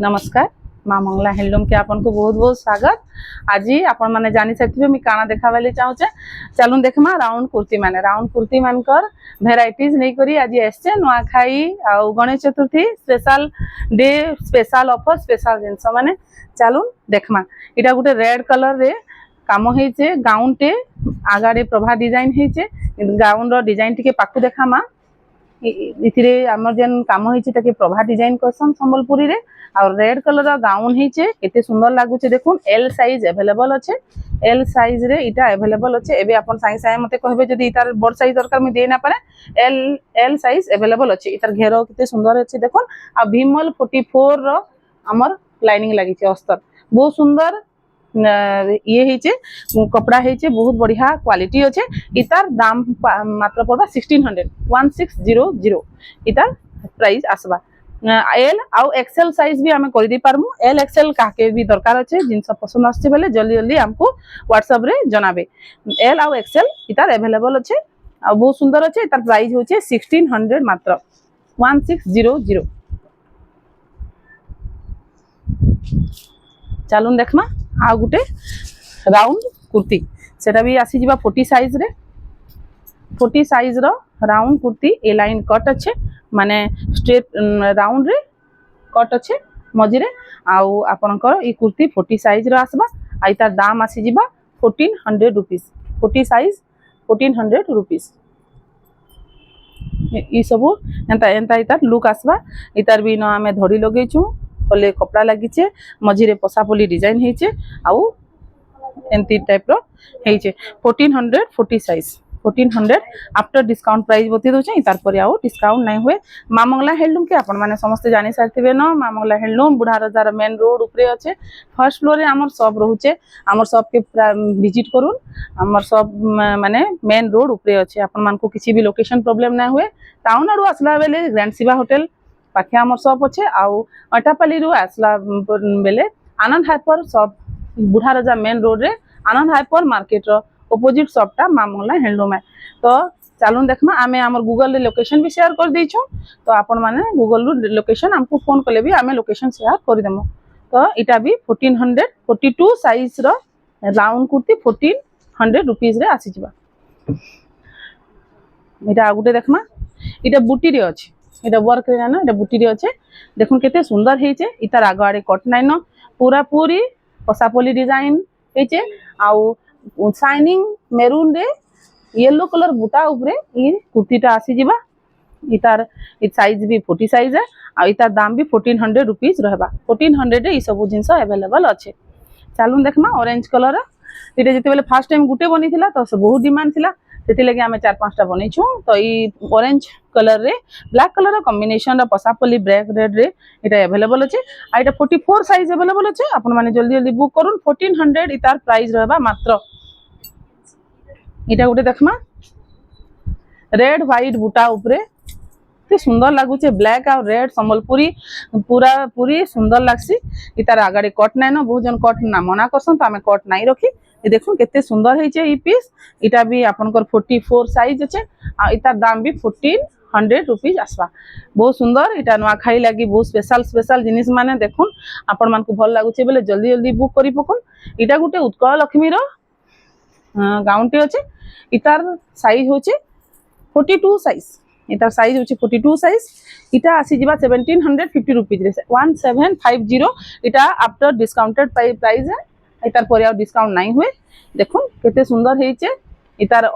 नमस्कार माँ मंगला हैंडलूम के आपन को बहुत बहुत स्वागत। आज आपण माने जानी सकते मी काना देखावाली चाहूचे। चलून देखमा राउंड कुर्ती मानकर भेराइटीज नहीं करी आज एसचे नुआ खाई आ Ganesh Chaturthi special day special offer special jeans माने चलून देखमा। इटा गुटे रेड कलर रे काम हेचे गाउन टे आगाड़े प्रभा डिजाइन हेचे गाउन रो डिजाइन टिके पाकु देखामा। इथिरे हमर जेन काम हेचे ताके प्रभा डिजाइन करसन संबलपुरी रे और रेड कलर गाउन हेचे केते सुंदर लागुचे देखुन। एल साइज अवेलेबल अच्छे एल साइज रे इटा अवेलेबल अच्छे। एबे अपन साइ साइ मते कहबे जदी इतार बड़ साइज दरकार मी दे ना पारे एल एल साइज अवेलेबल अच्छे। इतार घेरो केते सुंदर अच्छे देखुन। आ भीमल 44 रो हमर लाइनिंग लागि छे अस्तर बहुत सुंदर ये हेचे कपड़ा हेचे बहुत बढ़िया क्वालिटी अच्छे। इतार दाम मात्र पड़बा 1600 इतार प्राइस आसबा। एल आउ एक्सएल साइज भी आमे कर दी पारमु। एल एक्सएल काके भी दरकार अच्छे जिनस पसंद आछे बेले जल्दी जल्दी हमको व्हाट्सएप रे जनाबे। एल आउ एक्सएल इतार अवेलेबल अच्छे आ बहुत सुंदर अच्छे। इतार प्राइस होचे 1600 मात्र 1600। चलून देखमा आ गुटे राउंड कुर्ती सेटा भी आसी जिबा 40 साइज रे 40 साइज रो राउंड कुर्ती ए लाइन कट अच्छे माने स्ट्रेट राउंड रे कट अच्छे मझी रे आउ आपनकर ई कुर्ती 40 साइज रो आसबा। आ इतार दाम आसी जिबा 1400 रुपीस 40 साइज 1400 रुपीस। ई सबु एंता एंता इतार लुक आसबा। इतार भी न आमे धड़ी लगेचू कोले कपड़ा लागिचे मझी रे पसापली डिजाइन हेचे आउ एंती टाइप रो हेचे 1400 40 साइज 1400 आफ्टर डिस्काउंट प्राइस बती दोचे। तार पर आउ डिस्काउंट नहीं हुए। माँ मंगला हैंडलूम के आपण माने समस्त जानि सारथिबे न माँ मंगला हैंडलूम बुढ़ा रजार मेन रोड ऊपरे अच्छे फर्स्ट फ्लोर रे हमर शॉप रहउचे। हमर शॉप के विजिट करून हमर शॉप माने मेन रोड ऊपरे अच्छे। आपण मान को किसी भी लोकेशन प्रॉब्लम ना हुए। टाउन आडू आसला बेले ग्रैंड शिवा होटल पाखे हमर शॉप अच्छे आउ अटापाली रु आसला बेले आनंद हाइपर शॉप बुढ़ा रजा मेन रोड रे आनंद हाइपर मार्केट रो ऑपोजिट शॉपटा माँ मंगला हैंडलूम है। तो चलून देखमा आमे हमर गूगल रे लोकेशन भी शेयर कर देइछो। तो आपण माने गूगल रो लोकेशन हमको फोन करले भी आमे लोकेशन शेयर कर देमो। तो इटा भी 1400 42 साइज रो राउंड कुर्ती 1400 रुपीस रे आसी जिबा। इटा आगुटे देखमा इटा बुटी रे अछि इटा वर्क रे ना इटा बुटी रे अछि देखुन केते सुंदर हेचे। इतार आगो आड़े कट नाइन पूरा पूरी पसापली डिजाइन हेचे आउ शाइनिंग मेरून रे येलो कलर बूटा ऊपरे ई कुर्तीटा आसी जिबा। इतार इ साइज भी 40 साइज है आ इतार दाम भी 1400 रुपीस रहबा। 1400 रे ई सब जिंस अवेलेबल अच्छे। चलून देखमा ऑरेंज कलर इटे जते बेले फर्स्ट टाइम गुटे बनी थिला तो से बहुत डिमांड थिला सेति लगे आमे 4-5 टा बनेछु। तो ई ऑरेंज कलर रे ब्लैक कलर कॉम्बिनेशन रा पसापली ब्लैक रेड रे इटा अवेलेबल अच्छे। आ इटा 44 साइज अवेलेबल अच्छे। आपण माने जल्दी जल्दी बुक करून 1400 इतार प्राइस रहबा मात्र। इटा गुटे देखमा रेड व्हाइट बूटा ऊपरे ते सुंदर लागुचे ब्लैक और रेड संबलपुरी पूरा पूरी सुंदर लागसी। इतार आगाड़े कट नाइन बहुत जन कट ना मना करसन तो आमे कट नहीं रखी। ये देखो केते सुंदर हेचे ई पीस। इटा भी आपनकर 44 साइज अच्छे आ इतार दाम भी 1400 रुपीस आसबा। बहुत सुंदर इटा नुआ खाई लगी बहुत स्पेशल स्पेशल जिनिस माने देखुन आपण मान को भल लागुचे बेले जल्दी जल्दी बुक करी पकुन। इटा गुटे उत्कल लक्ष्मी रो गाउन टे अच्छे। इतार साइज होचे 42 साइज इतार साइज होचे 42 साइज। इटा आसी जिबा 1750 रुपीस रे 1750 इटा आफ्टर डिस्काउंटेड प्राइस है। इतार पर डिस्काउंट नहीं हुए। देखुन केते सुंदर हेचे इतार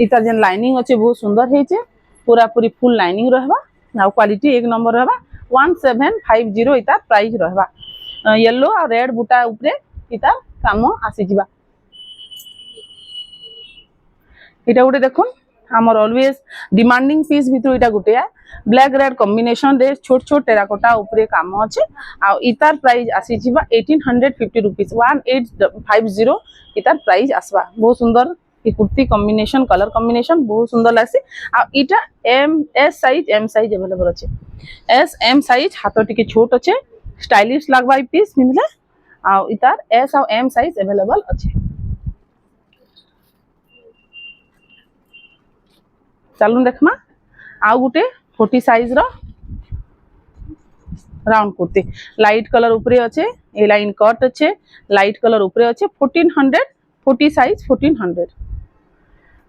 इतार जेन लाइनिंग अच्छे बहुत सुंदर हेचे पूरा पूरी फुल लाइनिंग रहबा आ क्वालिटी एक नंबर रहबा। 1750 इतार प्राइस रहबा। येलो और रेड बूटा ऊपरे इतार काम आसी जिबा। इटा गुटे देखुन हमर ऑलवेज डिमांडिंग पीस भितर इटा गुटे है ब्लैक रेड कॉम्बिनेशन रे छोट छोट टेराकोटा ऊपरे काम अच्छे आ इतार प्राइस आसी जिबा 1850 रुपीस 1850 इतार प्राइस आसबा। बहुत सुंदर ई कुर्ती कॉम्बिनेशन कलर कॉम्बिनेशन बहुत सुंदर लागसी। आ इटा एम एस साइज अवेलेबल अच्छे। एस एम साइज हाथ टिके छोट अच्छे स्टाइलिश लागबा ई पीस मिलले आ इतार एस और एम साइज अवेलेबल अच्छे। चलून देखमा आउ गुटे 40 साइज रो राउंड कुर्ती लाइट कलर ऊपर अच्छे ए लाइन कट अच्छे लाइट कलर ऊपर अच्छे 1400 40 साइज 1400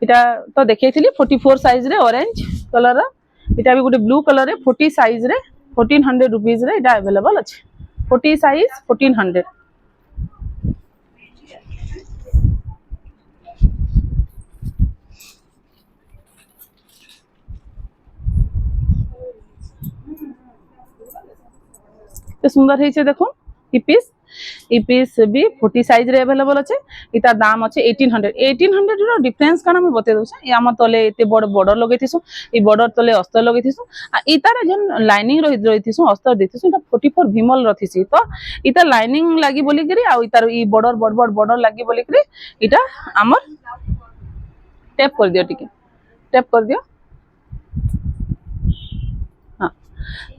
इटा तो देखई 44 साइज रे ऑरेंज कलर इटा भी गोटे ब्लू कलर रे 40 साइज रे 1400 रुपीस रे इटा अवेलेबल अच्छे 40 साइज 1400 तो सुंदर है देखो ई पीस भी 40 साइज रे अवेलेबल अच्छे इतार दाम अच्छे 1800 रो डिफरेंस काना मैं बते दोछ या हम तले एते बड़ बॉर्डर लगे थिसु ई बॉर्डर तले अस्तर लगे थिसु आ इतार जन लाइनिंग रही थिसु अस्तर देथिसु इता 44 भीमल रथिसि तो इता लाइनिंग लागी बोली करी आ इतार ई बॉर्डर बड़ बड़ बॉर्डर लागी बोली करी इटा हमर टैप कर दियो टिके टैप कर दियो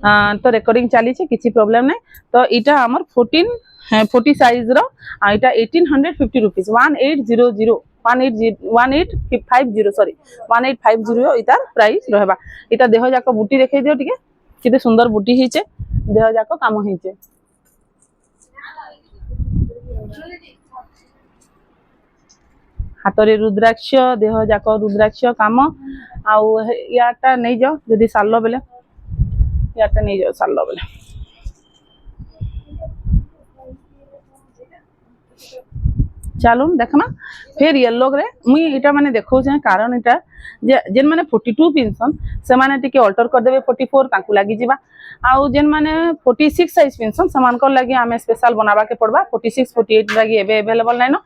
तो रेकर्डिंग चली किसी प्रॉब्लम नहीं तो इटा हमर 40 साइज रो आ इटा 1850 रुपीस 1800 1850 सॉरी 1850 इतार प्राइस रहबा इटा देह जाक बुटी देखै दियो टिके किते सुंदर बुटी हिचे देह जाक काम हिचे हाथ रे रुद्राक्ष देह जाक रुद्राक्ष काम आउ याटा नै जाओ जदी सालो बेले याटा नहीं जाओ साल बेले चलो देखना फिर येलो रे मुई इटा माने देखौ जे कारण इटा जेन माने 42 पिनसन से माने टिके अल्टर कर देबे 44 ताकू लागी जिबा आउ जेन माने 46 साइज पिनसन समान कर लागी हमें स्पेशल बनाबा के पड़बा 46 48 लागी एबे अवेलेबल नै न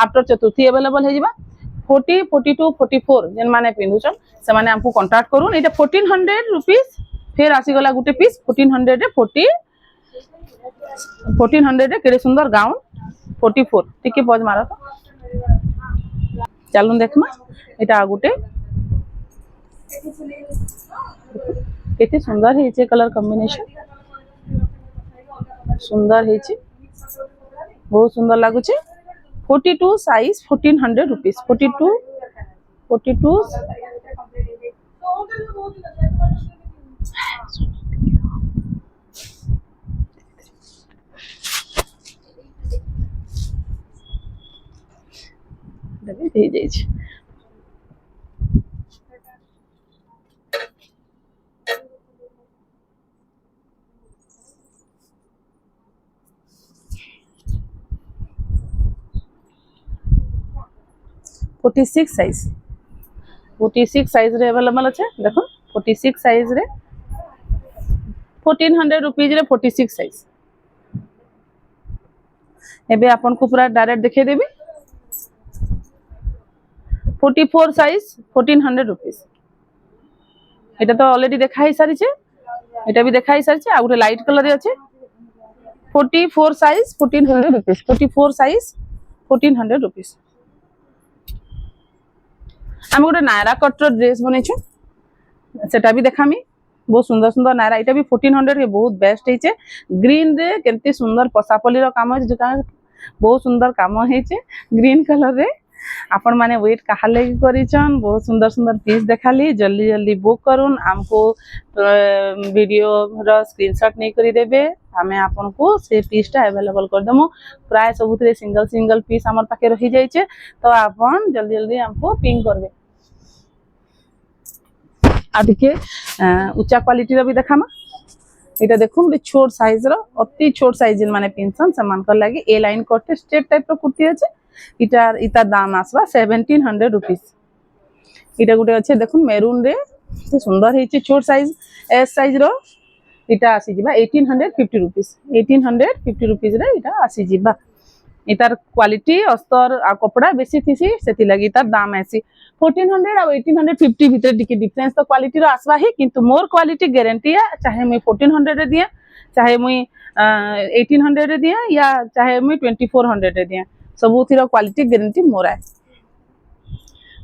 आफ्टर चतुर्थी अवेलेबल हे जिबा 40 42 44 जेन माने पिनुचन से माने हमको कांटेक्ट करून इटा 1400 रुपीस फिर आसीगला गोटे पीस 1400 रे 1400 रे केड़े सुंदर गाउन 44 टिके पज मारो तो चलून देखमा एटा गोटे केते सुंदर हेचे कलर कॉम्बिनेशन सुंदर हेचे बहुत सुंदर लागुचे 42 साइज 1400 रुपीस 42 दे दे 46 साइज रे अवेलेबल अच्छे देखो 46 साइज रे 1400 रुपीस रे 46 साइज एबे आपन को पूरा डायरेक्ट देखे देबी 44 साइज 1400 रुपीस एटा तो ऑलरेडी देखा ही सारी छे एटा भी देखा ही सारी छे आ गुटे लाइट कलर रे अच्छे 44 साइज 1400 रुपीस 44 साइज 1400 रुपीस हम गोटे नायरा कट ड्रेस बनेछु सेटा भी देखामी बहुत सुंदर सुंदर नायरा इटा भी 1400 के बहुत बेस्ट हेचे ग्रीन रे केते सुंदर पसापली रो काम जे बहुत सुंदर काम हेचे ग्रीन कलर रे आपण माने वेट कहा लगी करिचन बहुत सुंदर सुंदर पीस देखाली जल्दी जल्दी बुक करून हमको वीडियो रो स्क्रीनशॉट नहीं करी देबे हमें आपन को से पीसटा अवेलेबल कर दमु प्राय सबुतरे सिंगल सिंगल पीस हमर पाके रही जाइछे तो आपन जल्दी जल्दी हमको पिंग करबे आ देखिए ऊंचा क्वालिटी रो भी देखामा एटा देखो गोटे छोट साइज रो अति छोट साइज माने पिनसन समान कर लागी ए लाइन करते स्ट्रेट टाइप रो कुर्ती अछि इटा दाम आसवा 1700 रुपीस इटा गोटे अच्छे देखो मेरून रे सुंदर हेची छोट साइज एस साइज रो इटा आसी जिबा 1850 रुपीस 1850 रुपीस रे इटा आसी जिबा इतार क्वालिटी अस्तर आ कपड़ा बेसी थिसी सेति लागि इतार दाम आसी 1400 आ 1850 भीतर टिके डिफरेंस तो क्वालिटी रो आसवा ही किंतु मोर क्वालिटी गारंटी है चाहे मैं 1400 रे दिया चाहे मैं 1800 रे दिया या चाहे मैं 2400 रे दिया सबुथिर क्वालिटी गारंटी मोर है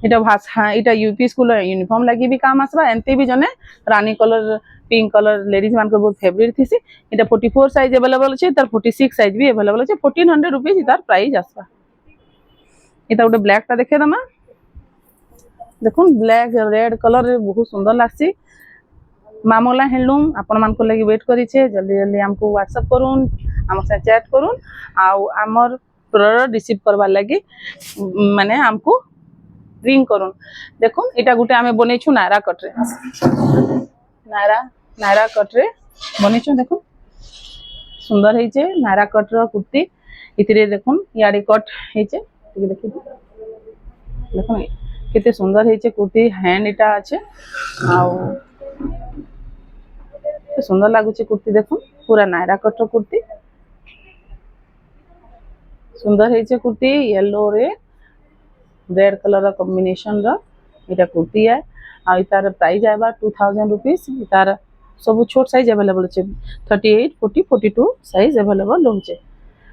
इटा भाषा इटा यूपी स्कूल यूनिफॉर्म लगी भी काम आसवा एंते भी जने रानी कलर पिंक कलर लेडीज मान को बहुत फेवरेट थीसी इटा 44 साइज अवेलेबल अछि तार 46 साइज भी अवेलेबल अछि 1400 रुपीस इतार प्राइस आसवा इटा गोटे ब्लैक ता देखे दमा देखुन ब्लैक रेड कलर रे बहुत सुंदर लागसी माँ मंगला हैंडलूम आपण मान को लगी वेट करिछे जल्दी जल्दी हमको व्हाट्सएप करून हम से चैट करून आउ हमर प्रोडक्ट रिसीव करबा लगी माने हमको रिंग करून देखो एटा गुटे आमे बनेछु नायरा कट रे नायरा कट रे बनेछु देखो सुंदर हेचे नायरा कट रो कुर्ती इतरे देखो याडी कट हेचे देखि देखो केते सुंदर हेचे कुर्ती हैंड इटा আছে आउ सुंदर लागुचे कुर्ती देखो पूरा नायरा कट रो कुर्ती सुंदर हेचे कुर्ती येलो रे रेड कलर कॉम्बिनेशन रो एटा कुर्ती है आ इतार प्राइस आबा 2000 रुपीस इतार सब छोट साइज अवेलेबल छे 38 40 42 साइज अवेलेबल रहउचे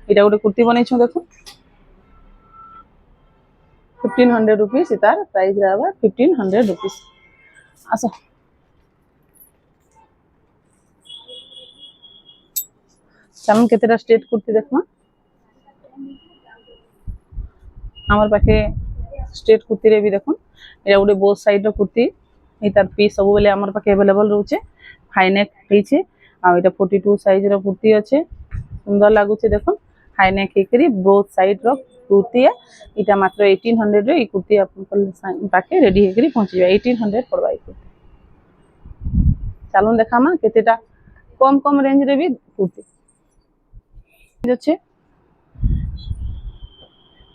एटा गोटे कुर्ती बनै छु देखो 1500 रुपीस इतार प्राइस आबा 1500 रुपीस आसो चलन केतेटा स्ट्रेट कुर्ती देखमा हमर पाखे स्ट्रेट कुर्ती रे भी देखो एटा गोटे बोथ साइड रो कुर्ती ए तार पीस सब बेले हमर पाखे अवेलेबल रहउचे हाई नेक हेचे आ एटा 42 साइज रो कुर्ती अच्छे सुंदर लागुचे देखो हाई नेक हेकरी बोथ साइड रो कुर्ती है एटा मात्र 1800 रे ई कुर्ती आपन पाखे रेडी हेकरी पहुंची जाय 1800 पड़बा ई कुर्ती चलन देखामा केतेटा कम कम रेंज रे भी कुर्ती अच्छे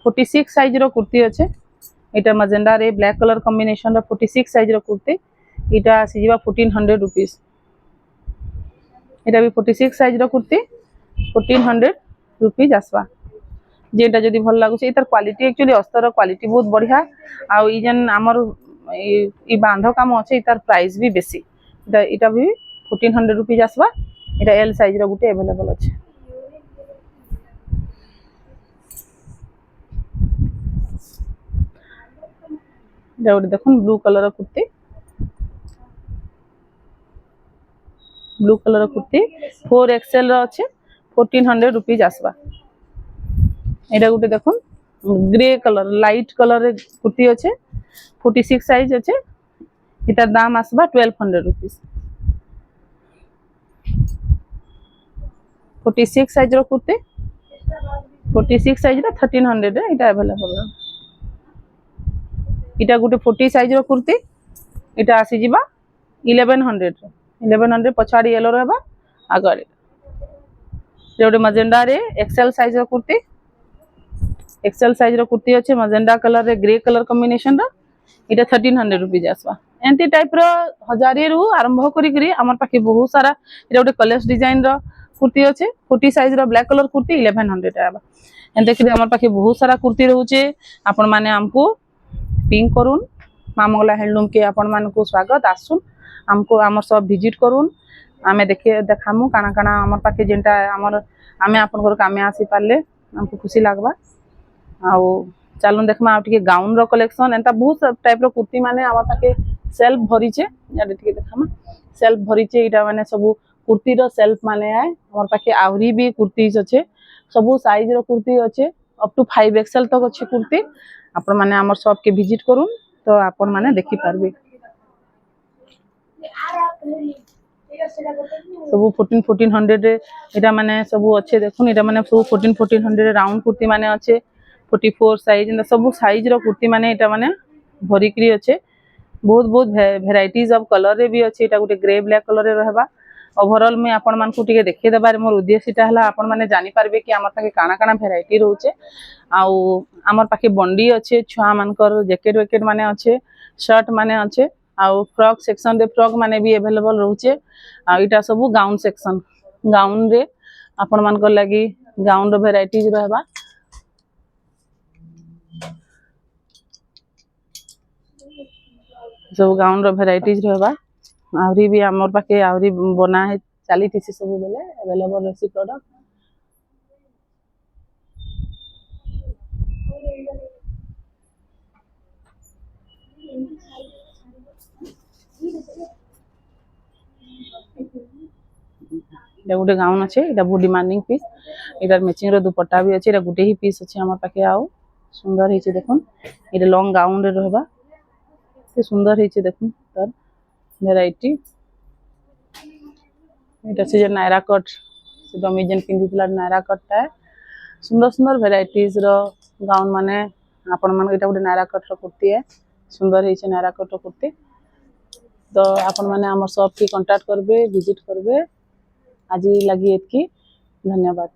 46 साइज रो कुर्ती अच्छे एटा मजेंडा रे ब्लैक कलर कॉम्बिनेशन रो 46 साइज रो कुर्ती एटा आसी जीवा 1400 रुपीस एटा भी 46 साइज रो कुर्ती 1400 रुपीस आसवा जेटा जदी भल लागु से इतर क्वालिटी एक्चुअली अस्तर क्वालिटी बहुत बढ़िया आ ई जन हमर ई बांधो काम अच्छे इतर प्राइस भी बेसी एटा भी 1400 रुपीस आसवा एटा एल साइज रो गुटे अवेलेबल अच्छे देखो ब्लू कलर कुर्ती 4XL रो अच्छे 1400 रुपीस आसवा एटा गुटे देखो ग्रे कलर लाइट कलर रे कुर्ती अच्छे 46 साइज अच्छे इतार दाम आसबा 1200 रुपीस 46 साइज रो कुर्ती 46 साइज रो 1300 रे इटा अवेलेबल इटा गुटे 40 साइज रो कुर्ती इटा आसी जिबा 1100 पछाड़ी येलो रहबा आगरे जोटे मजेंडा रे एक्सएल साइज रो कुर्ती एक्सएल साइज रो कुर्ती अच्छे मजेंडा कलर रे ग्रे कलर कॉम्बिनेशन रो इटा 1300 रुपीस आसवा एंती टाइप रो 1000 रु आरंभ करी करी हमर पाखे बहुत सारा इटा गोटे कलेस डिजाइन रो कुर्ती अच्छे 40 साइज रो ब्लैक कलर कुर्ती 1100 आबा एंते करी हमर पाखे बहुत सारा कुर्ती रहउचे आपण माने हमको पिंक करून माँ मंगला हैंडलूम के आपण मान को स्वागत आसुन हमको आमर सब विजिट करून आमे देखे देखामु काना काना हमर पाखे जेंटा हमर आमे आपन घर कामे आसी पाले हमको खुशी लागबा आउ चलून देखमा आ टिके गाउन रो कलेक्शन एंता बहुत टाइप रो कुर्ती माने हमर पाखे सेल्फ भरीचे याडे टिके देखामा सेल्फ भरीचे इटा माने सब कुर्ती रो सेल्फ माने आय हमर पाखे आवरी भी कुर्ती अच्छे सब साइज रो कुर्ती अच्छे अप टू 5XL तक अच्छे कुर्ती आपण माने हमर शॉप के विजिट करून तो आपण माने देखि पारबे सब 1400 रे एटा माने सब अच्छे देखुन एटा माने सब 1400 रे राउंड कुर्ती माने अच्छे 44 साइज इंदा सब साइज रो कुर्ती माने एटा माने भरी करी अच्छे बहुत बहुत वेराइटीज ऑफ कलर रे भी अच्छे एटा गुटे ग्रे ब्लैक कलर रे रहबा ओवरऑल में आपण मान को टिके देखि देबार मोर उद्देश्य एटा हला आपण माने जानि पारबे कि हमर पाखे काना काना वेराइटी रहउचे आउ हमर पाखे बंडी अच्छे छुआ मानकर जैकेट वैकेट माने अच्छे शर्ट माने अच्छे आउ फ्रॉक सेक्शन रे फ्रॉक माने भी अवेलेबल रहउचे आ इटा सब गाउन सेक्शन गाउन रे आपण मानकर लागि गाउन रो वेराइटीज रहबा सब गाउन रो वेराइटीज रहबा आवरी भी हमर पाखे आवरी बना है चाली थी सब बेले अवेलेबल रहसी प्रोडक्ट एटा गुटे गाउन अच्छे एटा बहुत डिमांडिंग पीस एटार मैचिंग रो दुपट्टा भी अच्छे एटा गुटे ही पीस अच्छे हमर पाखे आउ सुंदर हेचे देखुन एटा लॉन्ग गाउन रे रहबा से सुंदर हेचे देखुन तर वेराइटी এটা হচ্ছে যে নাইরা কট ସେ ଡମି ଯେନ୍ ପିନ୍ଧିଥିଲା ନାଇରା କଟ୍ଟା ସୁନ୍ଦର ସୁନ୍ଦର ଭେରାଇଟିଜ୍ର ଗାଉନ୍ ମାନେ ଆପଣମାନଙ୍କୁ ଏଇଟା ଗୋଟେ ନାଇରା କଟ୍ର କୁର୍ତ୍ତୀ ସୁନ୍ଦର ହେଇছে ନାଇରା କଟ୍ର କୁର୍ତ୍ତୀ ତ ଆପଣମାନେ ଆମର ସପ୍କି କଣ୍ଟାକ୍ଟ କରିବେ ଭିଜିଟ୍ କରିବେ ଆଜି ଲାଗି ଏତିକି ଧନ୍ୟବାଦ।